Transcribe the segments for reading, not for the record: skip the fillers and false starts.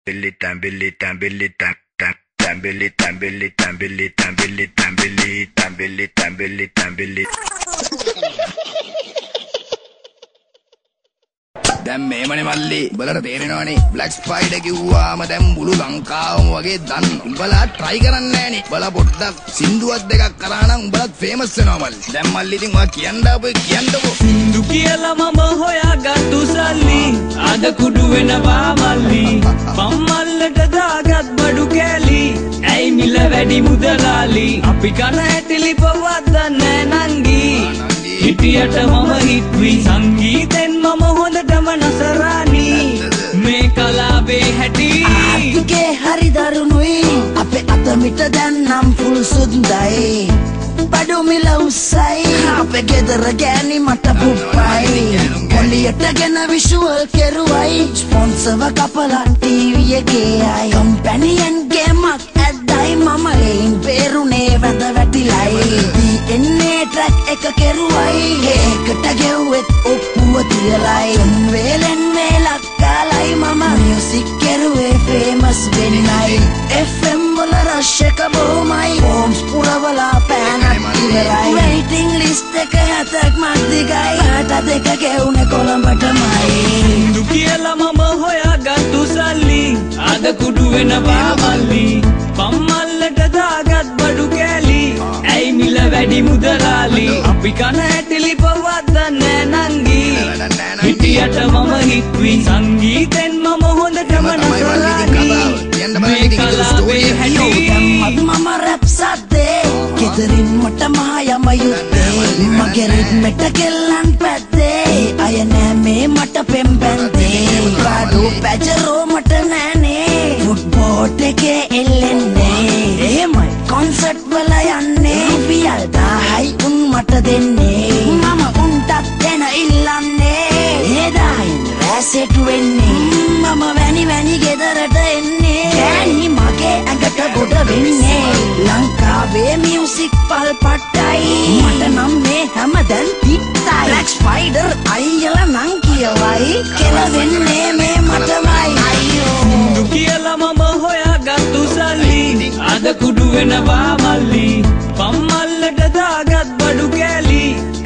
Billy tan Billy tan Billy tan tan tan Billy tan Billy tan Billy tan Billy tan Billy tan Billy tan Billy tan Billy. දැන් මේමනේ මල්ලි උඹලට තේරෙනවනේ black spider කිව්වාම දැන් මුළු ලංකාවම වගේ දන්න. උඹලා try කරන්නේ නැහනේ. උඹලා පොඩ්ඩක් සින්දුවක් දෙකක් කරා නම් උඹලත් famous වෙනවා මල්ලි. දැන් මල්ලි ඉතින් ඔයා කියන්න ආපු කියන්නකෝ. සින්දු කියලා මම හොයාගත්තු සල්ලි අද කුඩු වෙනවා මල්ලි. පම්මල්ලට දාගත් බඩු කෑලි ඇයි මිල වැඩි මුදලාලි. අපි කන ඇටිලි පවත් දන්නේ නංගි. හිටියට මම හිට්වි සංගීතෙන් මම හොඳටම නසරානි. මේ කලාවේ හැටි ආර්ථිකේ හරි දරුණුයි. අපේ අත මිට දැන් නම් ෆුල් සුන්දයි. බඩු මිල උස්සයි. අපේ ගෙදර ගෑණි මට පුප්පයි. පොලියට ගෙන විෂුවල් කෙරුවයි. ස්පොන්සර්ව කපලා ටීවී එකේ අය. කම්පැනියන් ගේමක් ඇද්දයි මම එයින් පෙරුනේ වැඳ වැටිලයි. එන්නේ ට්‍රැක් එක කෙරුවයි. ඒකට ගෙව්වෙත් ඔප්පුව තියලයි. වේලෙන් වේලක් කාලයි මම මියුසික් කෙරුවේ ෆේමස් වෙන්නයි. FM වල රෂ් එක බොමයි. ෆෝම්ස් පුරවලා පෑනක් ඉවරයි. වේටිංగ్ ලිස්ට් එක හතක් මක් දිගයි. පාට දෙක ගෙවුනේ කොළඹටමයි. සින්දු කියලා මම හොයාගත්තු සල්ලි අද කුඩු වෙනවා මල්ලි. පම්මල්ලට දාගත් බඩු කෑලි ඇයි මිල වැඩි මුදලාලි. අපි කන ඇටිලි පවත් දන්නේ නංගි. හිටියට මම හිට්වි සංගීතෙන් මම හොඳටම නසරානි. මේ කලාවේ හැටි මම රැප් සද්දේ ගෙදරින් මට මහ යම යුත්තේ. මගේ රිද්මෙට කෙල්ලන් පැත්තේ අය නෑ මේ මට පෙම්බැන්දේ. බඩු පැජරෝ මට නෑනේ ෆුට්බෝට් එකේ එල්ලෙන්නේ. එහෙමයි කොන්සර්ට් වල යන්නේ රුපියල් 1000යි උන් මට දෙන්නේ. මම උන්ටත් දෙන ඉල්ලන්නේ එදායින් රැසෙට් වෙන්නේ. මම වැනි ගෙදරට එන්නේ ගෑණි මගේ ඇඟට ගොඩ වෙන්නේ. ලංකාවේ මියුසික් පල් පට්ටයි මට නම් මේ හැම දැන් තිත්තයි. බ්ලැක් ස්පයිඩර් අයියලා නම් කියවයි කෙලවෙන්නේ මේ මටමයි. අයියෝ සින්දු කියලා මම හොයාගත්තු සල්ලි අද කුඩු වෙනවා මල්ලි. පම්මල්ලට දාගත් බඩු කෑලි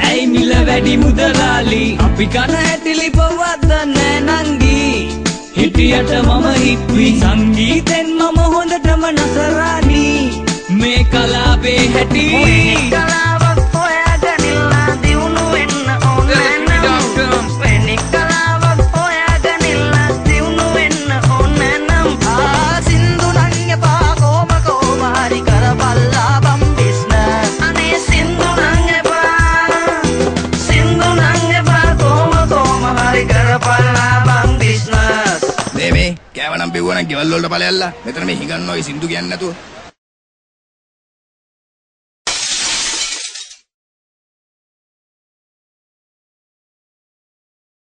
ඇයි මිල වැඩි මුදලාලි. අපි කන ඇටිලි පවත් දන්නේ නංගි. හිටියට මම හිට්වි සංගීතෙන් මම හොඳටම නසරානි. මේ කලාවේ හැටි කලාවක් හොයාගනිලා දියුණු වෙන්න ඕනේ නම්. වෙනි කලාවක් හොයාගනිලා දියුණු වෙන්න ඕනේ නම්. සින්දු නම් එපා කොම හරි කරපල්ලා බම් බිස්නස්. අනේ සින්දු නම් එපා කොම හරි කරපල්ලා බම් බිස්නස්. මේ කෑවනම් බෙව්වනම් ගෙවල් වලට ඵලයල්ලා. මෙතන මේ හිඟන්නෝ ඒ සින්දු කියන්නේ නැතුව